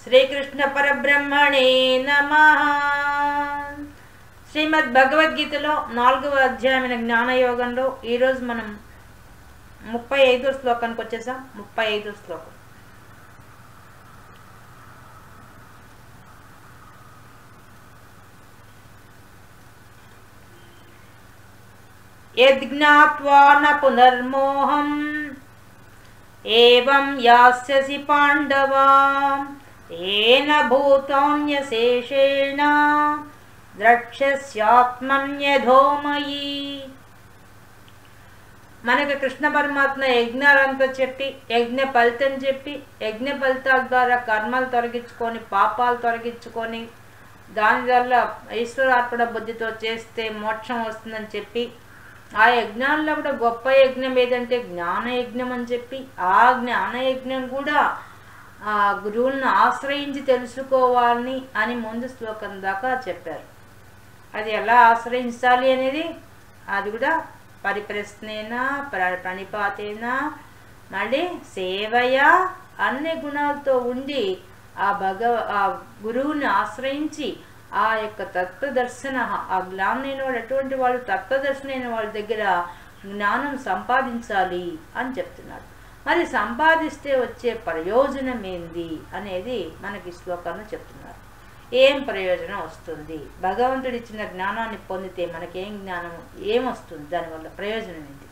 శ్రీకృష్ణ పరబ్రహ్మణే నమః. శ్రీమద్ భగవద్గీతలో 4వ అధ్యాయమైన జ్ఞానయోగంలో ఈరోజు మనం 35వ శ్లోకానికి వచ్చేసాం. 35వ శ్లోకం. యజ్ఞాత్వా న పునర్మోహం ఏవం యాస్యసి పాండవా ఏన భూతాన్యశేషేణ ద్రక్ష్యస్యాత్మన్యధోమయీ. మనకు కృష్ణ పరమాత్మ యజ్ఞాలంతా చెప్పి యజ్ఞ ఫలితం చెప్పి యజ్ఞ ఫలితాల ద్వారా కర్మలు తొలగించుకొని పాపాలు తొలగించుకొని దాని వల్ల ఈశ్వరార్పణ బుద్ధితో చేస్తే మోక్షం వస్తుందని చెప్పి ఆ యజ్ఞాల్లో కూడా గొప్ప యజ్ఞం ఏదంటే జ్ఞానయజ్ఞం అని చెప్పి ఆ జ్ఞానయజ్ఞం కూడా ఆ గురువులను ఆశ్రయించి తెలుసుకోవాలని అని ముందు శ్లోకం దాకా చెప్పారు. అది ఎలా ఆశ్రయించాలి అనేది అది కూడా పరిప్రశ్నేనా ప్రణిపాతేనా మళ్ళీ సేవయా అన్ని గుణాలతో ఉండి ఆ గురువుని ఆశ్రయించి ఆ యొక్క తత్వదర్శన ఆ జ్ఞానైన వాడు అటువంటి వాళ్ళు తత్వదర్శనైన వాళ్ళ దగ్గర జ్ఞానం సంపాదించాలి అని చెప్తున్నాడు. మరి సంపాదిస్తే వచ్చే ప్రయోజనం ఏంది అనేది మనకి శ్లోకంలో చెప్తున్నారు. ఏం ప్రయోజనం వస్తుంది, భగవంతుడు ఇచ్చిన జ్ఞానాన్ని పొందితే మనకేం జ్ఞానం ఏమొస్తుంది, దానివల్ల ప్రయోజనం ఏంటి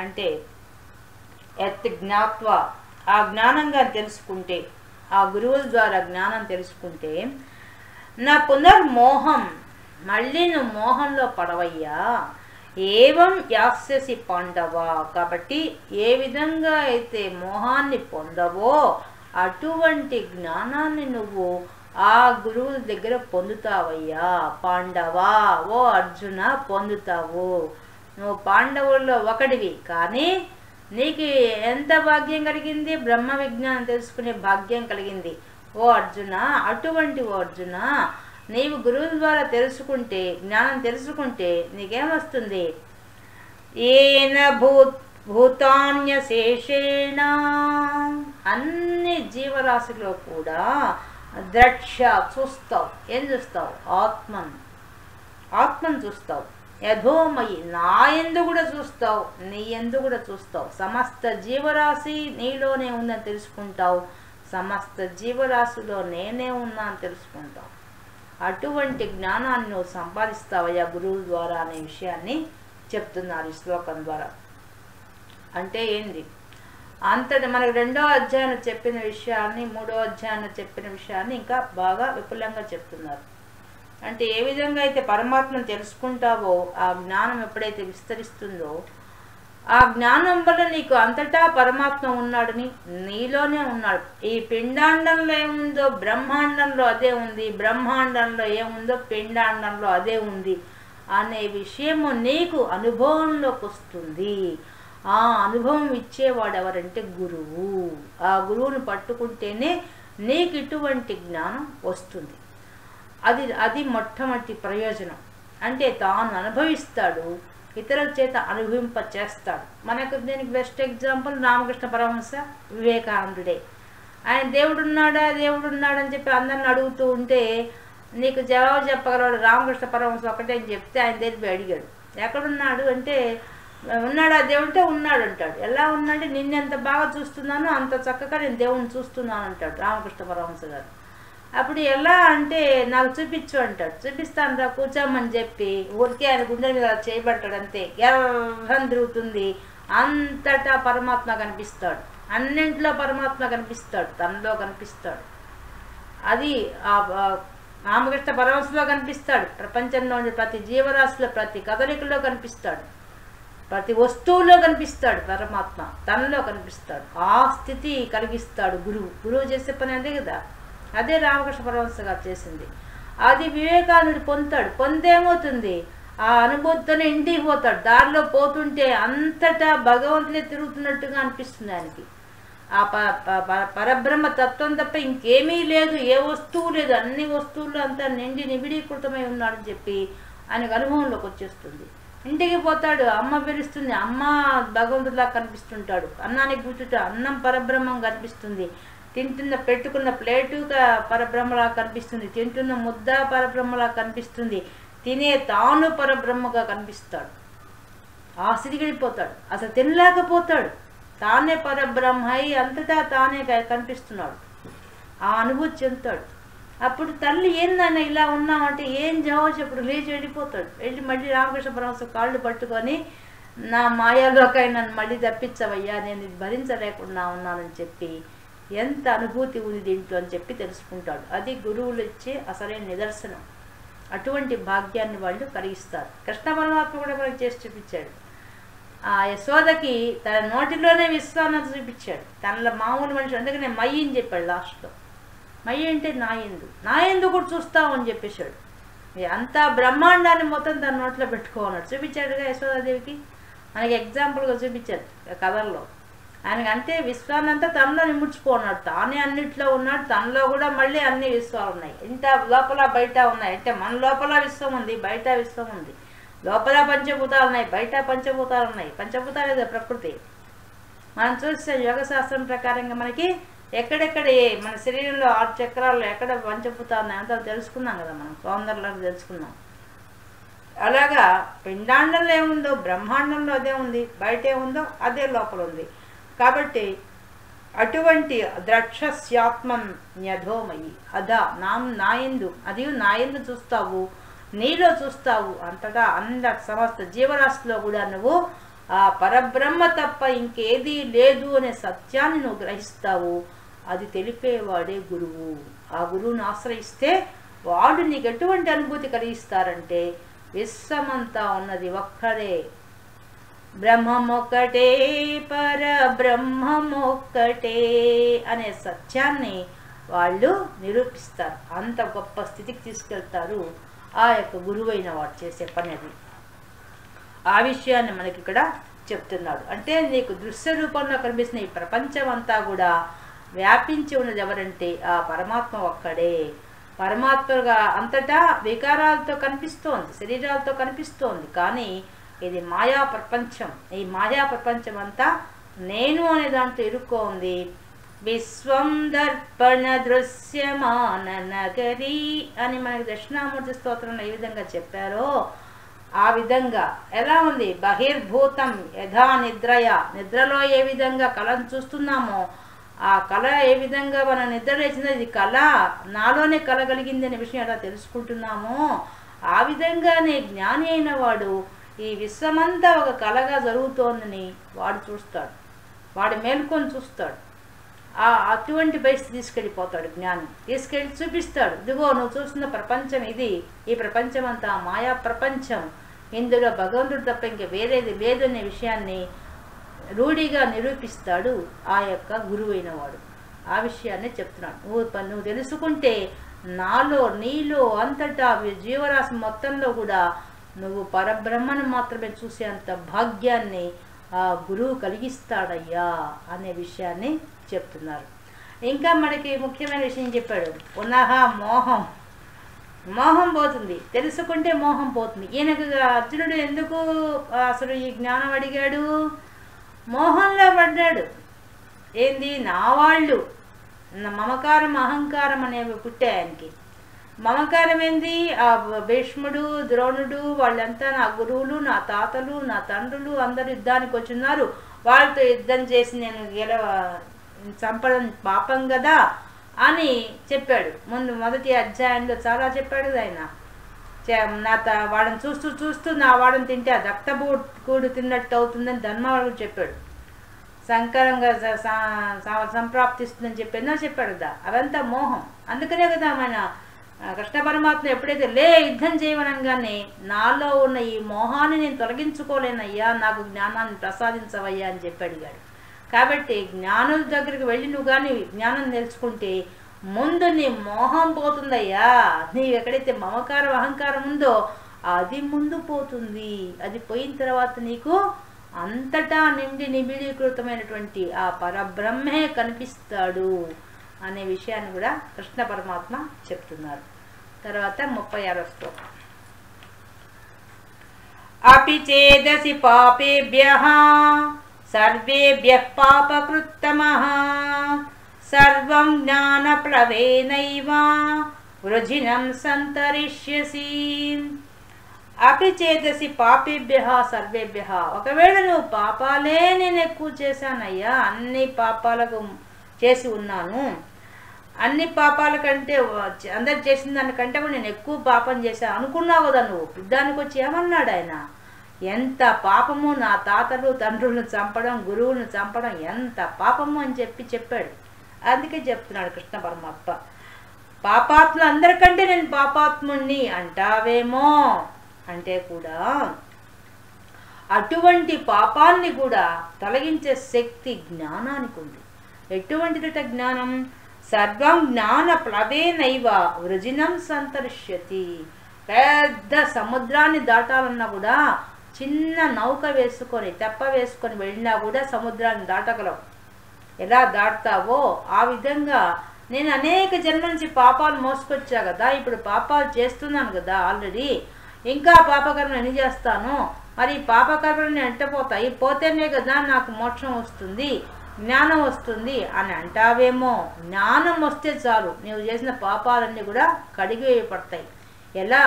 అంటే యత్ జ్ఞాత్వ ఆ జ్ఞానంగా తెలుసుకుంటే ఆ గురువుల ద్వారా జ్ఞానం తెలుసుకుంటే నా పునర్మోహం మళ్ళీ నువ్వు మోహంలో పడవయ్యా ఏవం యాస్యసి పాండవ కాబట్టి ఏ విధంగా అయితే మోహాన్ని పొందవో అటువంటి జ్ఞానాన్ని నువ్వు ఆ గురువుల దగ్గర పొందుతావయ్యా పాండవా ఓ అర్జున పొందుతావు. నువ్వు పాండవుల్లో ఒకటివి కానీ నీకు ఎంత భాగ్యం కలిగింది, బ్రహ్మ విజ్ఞానం తెలుసుకునే భాగ్యం కలిగింది ఓ అర్జున. అటువంటి ఓ అర్జున నీవు గురువుల ద్వారా తెలుసుకుంటే జ్ఞానం తెలుసుకుంటే నీకేమొస్తుంది, ఏన భూతాన్యశేషేణ అన్ని జీవరాశిలో కూడా ద్రక్ష చూస్తావు. ఏం చూస్తావు, ఆత్మను చూస్తావు. యథోమయి నా యందు కూడా చూస్తావు, నీ యందు కూడా చూస్తావు. సమస్త జీవరాశి నీలోనే ఉందని తెలుసుకుంటావు, సమస్త జీవరాశిలో నేనే ఉన్నా అని తెలుసుకుంటావు. అటువంటి జ్ఞానాన్ని నువ్వు సంపాదిస్తావయ్యా గురువుల ద్వారా అనే విషయాన్ని చెప్తున్నారు ఈ శ్లోకం ద్వారా. అంటే ఏంది, అంతటి మనకు 2వ అధ్యాయంలో చెప్పిన విషయాన్ని 3వ అధ్యాయంలో చెప్పిన విషయాన్ని ఇంకా బాగా విపులంగా చెప్తున్నారు. అంటే ఏ విధంగా అయితే పరమాత్మను తెలుసుకుంటావో ఆ జ్ఞానం ఎప్పుడైతే విస్తరిస్తుందో ఆ జ్ఞానం వల్ల నీకు అంతటా పరమాత్మ ఉన్నాడని నీలోనే ఉన్నాడు. ఈ పిండాండంలో ఏముందో బ్రహ్మాండంలో అదే ఉంది, బ్రహ్మాండంలో ఏముందో పిండాండంలో అదే ఉంది అనే విషయము నీకు అనుభవంలోకి వస్తుంది. ఆ అనుభవం ఇచ్చేవాడు ఎవరంటే గురువు. ఆ గురువుని పట్టుకుంటేనే నీకు ఇటువంటి జ్ఞానం వస్తుంది. అది మొట్టమొదటి ప్రయోజనం. అంటే తాను అనుభవిస్తాడు, ఇతరుల చేత అనుభవింప చేస్తాడు. మనకు దీనికి బెస్ట్ ఎగ్జాంపుల్ రామకృష్ణ పరమహంస వివేకానందుడే. ఆయన దేవుడున్నాడా దేవుడున్నాడని చెప్పి అందరిని అడుగుతూ ఉంటే నీకు జవాబు చెప్పగలవాడు రామకృష్ణ పరమహంస ఒకటే అని చెప్తే ఆయన తెలిపి అడిగాడు ఎక్కడున్నాడు అంటే ఉన్నాడా దేవుడితే ఉన్నాడు అంటాడు. ఎలా ఉన్నాడంటే నిన్నెంత బాగా చూస్తున్నానో అంత చక్కగా నేను దేవుడిని చూస్తున్నాను అంటాడు రామకృష్ణ పరమహంస గారు. అప్పుడు ఎలా అంటే నాకు చూపించు అంటాడు. చూపిస్తాను రా కూర్చోమని చెప్పి ఊరికే ఆయన గుండె మీద చేయబడతాడు, అంతే ఎర్రం తిరుగుతుంది. అంతటా పరమాత్మ కనిపిస్తాడు, అన్నింట్లో పరమాత్మ కనిపిస్తాడు, తనలో కనిపిస్తాడు. అది రామకృష్ణ పరమహంసలో కనిపిస్తాడు, ప్రపంచంలో ఉండే ప్రతి జీవరాశిలో ప్రతి కదలికలో కనిపిస్తాడు, ప్రతి వస్తువులో కనిపిస్తాడు పరమాత్మ, తనలో కనిపిస్తాడు. ఆ స్థితి కలిగిస్తాడు గురువు చేసే పని అదే కదా. అదే రామకృష్ణ పరమహంస గారు చేసింది. అది వివేకానందుడు పొందుతాడు. పొందేమవుతుంది, ఆ అనుభూతితోనే ఇంటికి పోతాడు. దారిలో పోతుంటే అంతటా భగవంతుడే తిరుగుతున్నట్టుగా అనిపిస్తుంది ఆయనకి. ఆ పరబ్రహ్మ తత్వం తప్ప ఇంకేమీ లేదు, ఏ వస్తువు లేదు, అన్ని వస్తువులు అంతా నిండి నిబిడీకృతమై ఉన్నాడని చెప్పి ఆయనకు అనుభవంలోకి వచ్చేస్తుంది. ఇంటికి పోతాడు, అమ్మ పిలుస్తుంది, అమ్మ భగవంతుడిలా కనిపిస్తుంటాడు. అన్నానికి కూర్చుంటే అన్నం పరబ్రహ్మం కనిపిస్తుంది. తింటున్న పెట్టుకున్న ప్లేటుగా పరబ్రహ్మలా కనిపిస్తుంది, తింటున్న ముద్ద పరబ్రహ్మలా కనిపిస్తుంది, తినే తాను పరబ్రహ్మగా కనిపిస్తాడు. ఆ స్థితికి వెళ్ళిపోతాడు, అసలు తినలేకపోతాడు, తానే పరబ్రహ్మై అంతటా తానే కనిపిస్తున్నాడు. ఆ అనుభూతి చెందుతాడు. అప్పుడు తల్లి ఏందన్న ఇలా ఉన్నామంటే ఏం జవాబు చెప్పుడు లేచి వెళ్ళిపోతాడు. వెళ్ళి మళ్ళీ రామకృష్ణ పరమహంస కాళ్ళు పట్టుకొని నా మాయాలోకై నన్ను మళ్ళీ తప్పించవయ్యా, నేను ఇది భరించలేకుండా ఉన్నానని చెప్పి ఎంత అనుభూతి ఉంది దీంట్లో అని చెప్పి తెలుసుకుంటాడు. అది గురువులు ఇచ్చే అసలైన నిదర్శనం. అటువంటి భాగ్యాన్ని వాళ్ళు కలిగిస్తారు. కృష్ణ పరమాత్మ కూడా మనకి చేసి చూపించాడు. ఆ యశోదకి తన నోటిలోనే విశ్వాన్ని చూపించాడు. తనలో మామూలు మనిషి, అందుకనే మయ్యి అని చెప్పాడు లాస్ట్లో. మయ్యి అంటే నా ఎందు కూడా చూస్తావు అని చెప్పేశాడు. అంతా బ్రహ్మాండాన్ని మొత్తం తన నోట్లో పెట్టుకోన్నాడు. చూపించాడుగా యశోదాదేవికి, మనకి ఎగ్జాంపుల్గా చూపించాడు కథల్లో. ఆయనకి అంటే విశ్వాన్నంతా తనలో నిముడ్చుకున్నాడు, తానే అన్నిట్లో ఉన్నాడు, తనలో కూడా మళ్ళీ అన్ని విశ్వాలు ఉన్నాయి. ఇంత లోపల బయట ఉన్నాయి. అంటే మన లోపల విశ్వం ఉంది, బయట విశ్వం ఉంది. లోపల పంచభూతాలు ఉన్నాయి, బయట పంచభూతాలు ఉన్నాయి. పంచభూతాలు లేదా ప్రకృతి. మనం చూస్తే యోగశాస్త్రం ప్రకారంగా మనకి ఎక్కడెక్కడ మన శరీరంలో 6 చక్రాల్లో ఎక్కడ పంచభూతాలు ఉన్నాయి అంతా తెలుసుకున్నాం కదా. మనం సౌందర్యాలకు తెలుసుకున్నాం. అలాగా పిండాండంలో ఏముందో బ్రహ్మాండంలో అదే ఉంది, బయట ఏముందో అదే లోపల ఉంది. కాబట్టి అటువంటి ద్రక్షస్యాత్మన్ న్యధోమయి అదా నాయందు, అది నాయందు చూస్తావు, నీలో చూస్తావు, అంతటా సమస్త జీవరాశిలో కూడా నువ్వు ఆ పరబ్రహ్మ తప్ప ఇంకేదీ లేదు అనే సత్యాన్ని నువ్వు గ్రహిస్తావు. అది తెలిపేవాడే గురువు. ఆ గురువుని ఆశ్రయిస్తే వాడు నీకు ఎటువంటి అనుభూతి కలిగిస్తారంటే విశ్వమంతా ఉన్నది ఒక్కడే, బ్రహ్మమొక్కటే, పరబ్రహ్మమొక్కటే అనే సత్యాన్ని వాళ్ళు నిరూపిస్తారు. అంత గొప్ప స్థితికి తీసుకెళ్తారు ఆ యొక్క గురువైన వాడు చేసే పని. అది ఆ విషయాన్ని మనకి ఇక్కడ చెప్తున్నాడు. అంటే నీకు దృశ్య రూపంలో కనిపిస్తున్న ఈ ప్రపంచం అంతా కూడా వ్యాపించి ఉన్నది ఎవరంటే ఆ పరమాత్మ ఒక్కడే. పరమాత్మగా అంతటా వికారాలతో కనిపిస్తోంది, శరీరాలతో కనిపిస్తోంది, కానీ ఇది మాయా ప్రపంచం. ఈ మాయా ప్రపంచం అంతా నేను అనే దాంట్లో ఇరుక్కోంది. విశ్వం దర్పణ దృశ్యమాన నగరి అని మనకి దక్షిణామూర్తి స్తోత్రంలో ఏ విధంగా చెప్పారో ఆ విధంగా ఎలా ఉంది. బహిర్భూతం యథా నిద్రయ, నిద్రలో ఏ విధంగా కళను చూస్తున్నామో ఆ కళ ఏ విధంగా మన నిద్ర లేచిందో ఇది కళ, నాలోనే కళ కలిగింది అనే విషయం ఎలా తెలుసుకుంటున్నామో ఆ విధంగానే జ్ఞాని అయిన వాడు ఈ విశ్వమంతా ఒక కళగా జరుగుతోందని వాడు చూస్తాడు, వాడు మేల్కొని చూస్తాడు. అటువంటి పరిస్థితి తీసుకెళ్ళిపోతాడు జ్ఞాని. తీసుకెళ్ళి చూపిస్తాడు, ఇదిగో నువ్వు చూస్తున్న ప్రపంచం ఇది, ఈ ప్రపంచం అంతా మాయా ప్రపంచం, ఇందులో భగవంతుడు తప్ప ఇంక వేరేది లేదు అనే విషయాన్ని రూఢిగా నిరూపిస్తాడు ఆ యొక్క గురువైన వాడు. ఆ విషయాన్ని చెప్తున్నాడు. నువ్వు తెలుసుకుంటే నాలో నీలో అంతటా జీవరాశి మొత్తంలో కూడా నువ్వు పరబ్రహ్మను మాత్రమే చూసేంత భాగ్యాన్ని ఆ గురువు కలిగిస్తాడయ్యా అనే విషయాన్ని చెప్తున్నారు. ఇంకా మనకి ముఖ్యమైన విషయం చెప్పాడు, పునః మోహం పోతుంది. తెలుసుకుంటే మోహం పోతుంది. ఈయనకు అర్జునుడు ఎందుకు అసలు ఈ జ్ఞానం అడిగాడు? మోహంలో పడ్డాడు. ఏంది నా వాళ్ళు, మమకారం అహంకారం అనేవి పుట్టాయి ఆయనకి. మమకారం ఏంది? ఆ భీష్ముడు ద్రోణుడు వాళ్ళంతా నా గురువులు, నా తాతలు, నా తండ్రులు అందరూ యుద్ధానికి వచ్చున్నారు, వాళ్ళతో యుద్ధం చేసి నేను చంపడం పాపం కదా అని చెప్పాడు. మొదటి అధ్యాయంలో చాలా చెప్పాడు ఆయన. వాళ్ళని చూస్తూ నా వాడని తింటే ఆ రక్తబూడు తిన్నట్టు అవుతుందని ధర్మవాడు చెప్పాడు. సంకరంగా సంప్రాప్తిస్తుందని చెప్పి ఎన్నో చెప్పాడు కదా. అవంతా మోహం. అందుకనే కదా మన కృష్ణ పరమాత్మ ఎప్పుడైతే యుద్ధం చేయమనగానే నాలో ఉన్న ఈ మోహాన్ని నేను తొలగించుకోలేనయ్యా, నాకు జ్ఞానాన్ని ప్రసాదించవయ్యా అని చెప్పి అడిగాడు. కాబట్టి జ్ఞానుల దగ్గరికి వెళ్ళి నువ్వు కానీ జ్ఞానం తెలుసుకుంటే ముందు నీ మోహం పోతుందయ్యా. నీవు ఎక్కడైతే మమకారం అహంకారం ఉందో అది ముందు పోతుంది. అది పోయిన తర్వాత నీకు అంతటా నిండి నిబిడీకృతమైనటువంటి ఆ పరబ్రహ్మే కనిపిస్తాడు అనే విషయాన్ని కూడా కృష్ణ పరమాత్మ చెప్తున్నారు. తర్వాత 36వ శ్లోకం. అపి చేదసి పాపేభ్యః సర్వేభ్యః పాపకృత్తమః సర్వ సర్వం జ్ఞానప్లవేనైవ వృజినం సంతరిష్యసి. అపిచేతసి పాపేభ్యః సర్వేభ్యః. ఒకవేళ నువ్వు పాపాలే నేను ఎక్కువ చేశానయ్యా, అన్ని పాపాలకు చేసి ఉన్నాను, అన్ని పాపాల కంటే అందరు చేసిన దానికంటే కూడా నేను ఎక్కువ పాపం చేశాను అనుకున్నావు కదా నువ్వు. యుద్ధానికి వచ్చి ఏమన్నాడు ఆయన, ఎంత పాపము, నా తాతలు తండ్రులను చంపడం, గురువులను చంపడం ఎంత పాపము అని చెప్పాడు. అందుకే చెప్తున్నాడు కృష్ణ పరమాత్మ, పాపాత్ములు అందరికంటే నేను పాపాత్ముణ్ణి అంటావేమో అంటే కూడా అటువంటి పాపాన్ని కూడా తొలగించే శక్తి జ్ఞానానికి ఉంది. ఎటువంటిదట జ్ఞానం? సర్వం జ్ఞాన ప్లవేనైవ వృజినం సంతరిష్యతి. పెద్ద సముద్రాన్ని దాటాలన్నా కూడా చిన్న నౌక వేసుకొని తెప్ప వేసుకొని వెళ్ళినా కూడా సముద్రాన్ని దాటగలవు. ఎలా దాటుతావో ఆ విధంగా నేను అనేక జన్మ నుంచి పాపాలు మోసుకొచ్చా కదా, ఇప్పుడు పాపాలు చేస్తున్నాను కదా ఆల్రెడీ, ఇంకా పాపకర్మలు ఎన్ని చేస్తాను, మరి పాపకర్మలు ఎంటపోతాయి, పోతేనే కదా నాకు మోక్షం వస్తుంది, జ్ఞానం వస్తుంది అని అంటావేమో. జ్ఞానం వస్తే చాలు నీవు చేసిన పాపాలన్నీ కూడా కడిగివేయబడతాయి. ఎలా?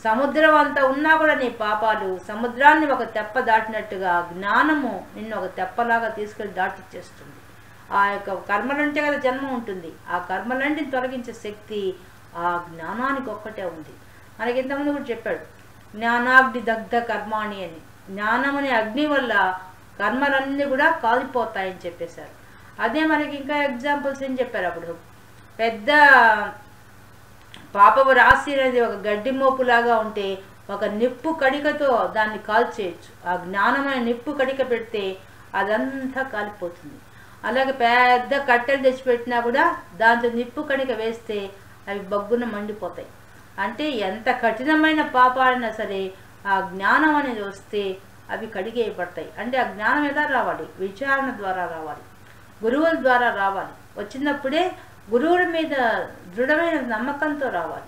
సముద్రం అంతా ఉన్నా కూడా నీ పాపాలు సముద్రాన్ని ఒక తెప్ప దాటినట్టుగా జ్ఞానము నిన్ను ఒక తెప్పలాగా తీసుకెళ్ళి దాటిచ్చేస్తుంది. ఆ యొక్క కర్మలంటే కదా జన్మ ఉంటుంది, ఆ కర్మలంటిని తొలగించే శక్తి ఆ జ్ఞానానికి ఒక్కటే ఉంది. మనకి ఇంతకుముందు కూడా చెప్పాడు, జ్ఞానాగ్ని దగ్ధ కర్మాణి అని. జ్ఞానం అనే అగ్ని వల్ల కర్మలన్నీ కూడా కాలిపోతాయని చెప్పేశారు. అదే మనకి ఇంకా ఎగ్జాంపుల్స్ ఏం చెప్పారు. అప్పుడు పెద్ద పాపపు రాశి అనేది ఒక గడ్డి మోపులాగా ఉంటే ఒక నిప్పు కడికతో దాన్ని కాల్చేయచ్చు. ఆ జ్ఞానమైన నిప్పు కడిక పెడితే అదంతా కాలిపోతుంది. అలాగే పెద్ద కట్టెలు తెచ్చిపెట్టినా కూడా దాంతో నిప్పు కడిక వేస్తే అవి బగ్గున మండిపోతాయి. అంటే ఎంత కఠినమైన పాపాలైనా సరే ఆ జ్ఞానం అనేది వస్తే అవి కడిగేయబడతాయి. అంటే ఆ జ్ఞానం ఎలా రావాలి? విచారణ ద్వారా రావాలి, గురువుల ద్వారా రావాలి. వచ్చినప్పుడే గురువుల మీద దృఢమైన నమ్మకంతో రావాలి,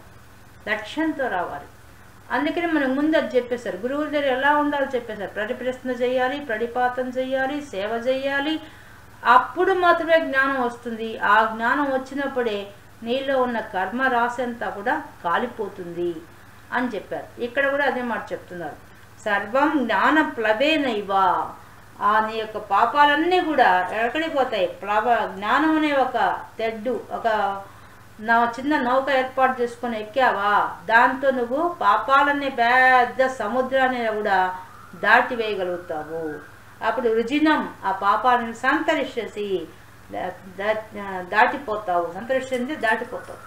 లక్ష్యంతో రావాలి. అందుకని మనకు ముందు అది చెప్పేశారు, గురువుల దగ్గర ఎలా ఉండాలో చెప్పేశారు. ప్రతిప్రశ్న చేయాలి, ప్రణిపాతం చేయాలి, సేవ చేయాలి, అప్పుడు మాత్రమే జ్ఞానం వస్తుంది. ఆ జ్ఞానం వచ్చినప్పుడే నీలో ఉన్న కర్మ రాశి అంతా కూడా కాలిపోతుంది అని చెప్పారు. ఇక్కడ కూడా అదే మాట చెప్తున్నారు, సర్వం జ్ఞాన ప్లవేనైవ. ఆ నీ యొక్క పాపాలన్నీ కూడా ఎక్కడికి పోతాయి? జ్ఞానం అనే ఒక తెడ్డు, ఒక చిన్న నౌక ఏర్పాటు చేసుకొని ఎక్కావా, దాంతో నువ్వు పాపాలన్నీ పెద్ద సముద్రాన్ని కూడా దాటి వేయగలుగుతావు. అప్పుడు రుజినం, ఆ పాపాలను సంతరిష్యసి, దాటిపోతావు. సంతరిష్యంటే దాటిపోతావు.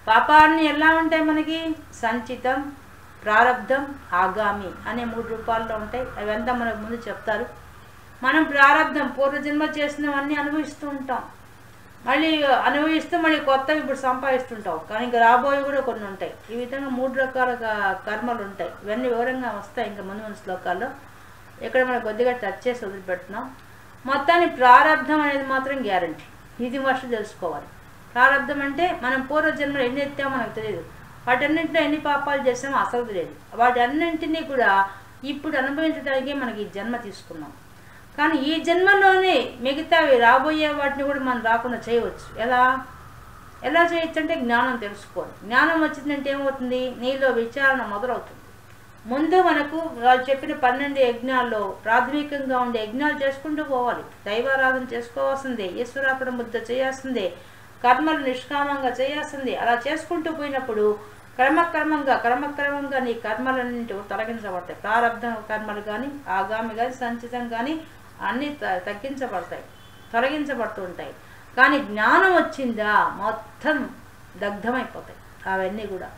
పాపాన్ని ఎలా ఉంటాయి మనకి? సంచితం, ప్రారబ్ధం, ఆగామి అనే 3 రూపాల్లో ఉంటాయి. అవంతా మనకు ముందు చెప్తారు. మనం ప్రారబ్ధం పూర్వజన్మ చేసినవన్నీ అనుభవిస్తూ ఉంటాం, మళ్ళీ అనుభవిస్తూ మళ్ళీ కొత్తవి ఇప్పుడు సంపాదిస్తుంటాం. కానీ ఇంకా రాబోయే కూడా కొన్ని ఉంటాయి. ఈ విధంగా 3 రకాల కర్మలు ఉంటాయి. ఇవన్నీ వివరంగా వస్తాయి ఇంకా ముందు ముందు శ్లోకాల్లో. ఇక్కడ మనం కొద్దిగా టచ్ చేసి వదిలిపెడుతున్నాం. మొత్తాన్ని ప్రారబ్ధం అనేది మాత్రం గ్యారంటీ. ఇది ఫస్ట్ తెలుసుకోవాలి. ప్రారబ్ధం అంటే మనం పూర్వజన్మలు ఎన్ని ఎత్తామో మనకు తెలియదు, వాటన్నింటిలో ఎన్ని పాపాలు చేసామో అసలు తెలియదు. వాటి అన్నింటినీ కూడా ఇప్పుడు అనుభవించడానికి మనకి ఈ జన్మ తీసుకున్నాం. కానీ ఈ జన్మలోనే మిగతావి రాబోయే వాటిని కూడా మనం రాకుండా చేయవచ్చు. ఎలా చేయొచ్చు అంటే జ్ఞానం తెలుసుకోవాలి. జ్ఞానం వచ్చిందంటే ఏమవుతుంది? నీలో విచారణ మొదలవుతుంది. ముందు మనకు వాళ్ళు చెప్పిన 12 యజ్ఞాల్లో ప్రాథమికంగా ఉండే యజ్ఞాలు చేసుకుంటూ పోవాలి. దైవారాధన చేసుకోవాల్సిందే, ఈశ్వరార్పణ ముద్ద చేయాల్సిందే, కర్మలు నిష్కామంగా చేయాల్సిందే. అలా చేసుకుంటూ పోయినప్పుడు క్రమక్రమంగా నీ కర్మలన్నింటి తొలగించబడతాయి. ప్రారబ్ధ కర్మలు కానీ, ఆగామి కానీ, సంచితం కానీ అన్నీ తగ్గించబడతాయి, తొలగించబడుతూ ఉంటాయి. కానీ జ్ఞానం వచ్చిందా మొత్తం దగ్ధమైపోతాయి. అవన్నీ కూడా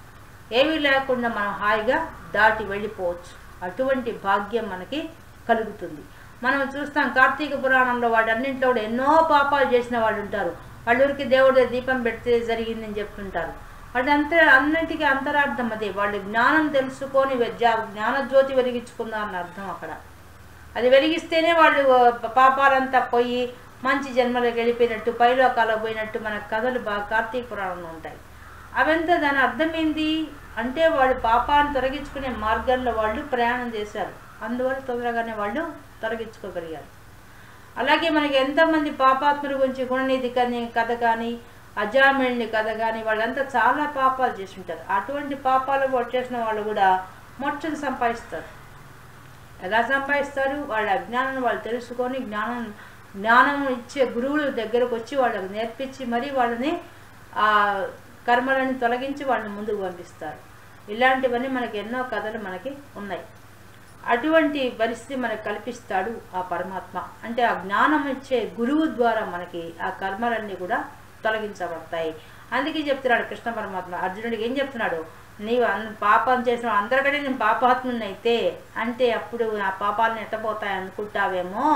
ఏమీ లేకుండా మనం హాయిగా దాటి వెళ్ళిపోవచ్చు. అటువంటి భాగ్యం మనకి కలుగుతుంది. మనం చూస్తాం కార్తీక పురాణంలో వాటన్నింటిలో కూడా ఎన్నో పాపాలు చేసిన వాళ్ళు ఉంటారు. వాళ్ళకి దేవుడు దీపం పెడితే జరిగిందని చెప్తుంటారు. అన్నింటికీ అంతరార్థం అదే. వాళ్ళు జ్ఞానం తెలుసుకొని జ్ఞానజ్యోతి వెలిగించుకున్నారని అర్థం. అక్కడ అది వెలిగిస్తేనే వాళ్ళు పాపాలంతా పోయి మంచి జన్మలోకి వెళ్ళిపోయినట్టు, పైలోకాలకు పోయినట్టు మన కథలు కార్తీక పురాణంలో ఉంటాయి. అవంతా దాని అర్థం ఏంది అంటే వాళ్ళు పాపాన్ని తొలగించుకునే మార్గంలో వాళ్ళు ప్రయాణం చేశారు. అందువల్ల తొందరగానే వాళ్ళు తొలగించుకోగలిగారు. అలాగే మనకి ఎంతోమంది పాపాత్ముల గురించి గుణనిధి కథ కానీ, అజామిళుని కథ కానీ, వాళ్ళంతా చాలా పాపాలు చేసి ఉంటారు. అటువంటి పాపాలు చేసిన వాళ్ళు కూడా మోక్షం సంపాదిస్తారు. ఎలా సంపాదిస్తారు? వాళ్ళ అజ్ఞానాన్ని వాళ్ళు తెలుసుకొని జ్ఞానం ఇచ్చే గురువుల దగ్గరకు వచ్చి వాళ్ళకు నేర్పించి మరీ వాళ్ళని ఆ కర్మలను తొలగించి వాళ్ళని ముందుకు పంపిస్తారు. ఇలాంటివన్నీ మనకి ఎన్నో కథలు మనకి ఉన్నాయి. అటువంటి పరిస్థితి మనకు కల్పిస్తాడు ఆ పరమాత్మ. అంటే ఆ జ్ఞానం ఇచ్చే గురువు ద్వారా మనకి ఆ కర్మలన్నీ కూడా తొలగించబడతాయి. అందుకే చెప్తున్నాడు కృష్ణ పరమాత్మ అర్జునుడికి. ఏం చెప్తున్నాడు? నీవు పాపం చేసిన అందరికంటే నేను పాపాత్ముని అయితే అంటే అప్పుడు ఆ పాపాలను ఎట్టపోతాయి అనుకుంటావేమో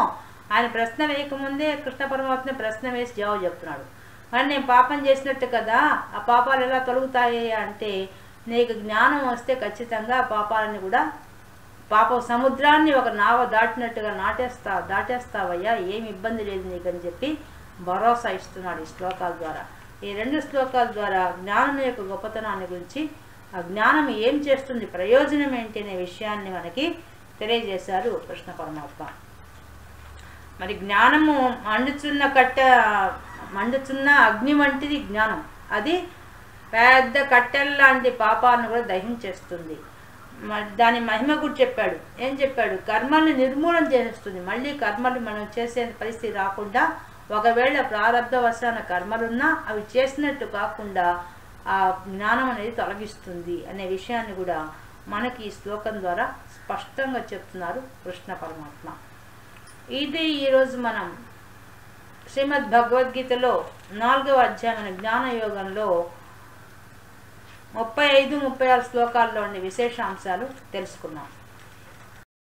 ఆయన ప్రశ్న వేయకముందే కృష్ణ పరమాత్మ ప్రశ్న వేసి జవాబు చెప్తున్నాడు. కానీ నేను పాపం చేసినట్టు కదా, ఆ పాపాలు ఎలా తొలగుతాయి అంటే నీకు జ్ఞానం వస్తే ఖచ్చితంగా ఆ పాపాలని కూడా పాప సముద్రాన్ని ఒక నావ దాటినట్టుగా దాటేస్తావయ్యా, ఏమి ఇబ్బంది లేదు నీకని చెప్పి భరోసా ఇస్తున్నాడు ఈ శ్లోకాల ద్వారా. ఈ 2 శ్లోకాల ద్వారా జ్ఞానం యొక్క గొప్పతనాన్ని గురించి, ఆ జ్ఞానం ఏం చేస్తుంది, ప్రయోజనం ఏంటి అనే విషయాన్ని మనకి తెలియజేశారు కృష్ణ పరమాత్మ. మరి జ్ఞానము మండుచున్న అగ్ని వంటిది జ్ఞానం. అది పెద్ద కట్టెల్లాంటి పాపాలను కూడా దహించేస్తుంది. దాని మహిమ కూడా చెప్పాడు. ఏం చెప్పాడు? కర్మల్ని నిర్మూలన చేసేస్తుంది. మళ్ళీ కర్మలు మనం చేసే పరిస్థితి రాకుండా, ఒకవేళ ప్రారంధవశాన కర్మలున్నా అవి చేసినట్టు కాకుండా ఆ జ్ఞానం అనేది తొలగిస్తుంది అనే విషయాన్ని కూడా మనకి ఈ శ్లోకం ద్వారా స్పష్టంగా చెప్తున్నారు కృష్ణ పరమాత్మ. ఇది ఈరోజు మనం శ్రీమద్ భగవద్గీతలో 4వ అధ్యాయమైన జ్ఞానయోగంలో 35, 36 శ్లోకాల్లో ఉండే విశేషాంశాలు తెలుసుకున్నాం.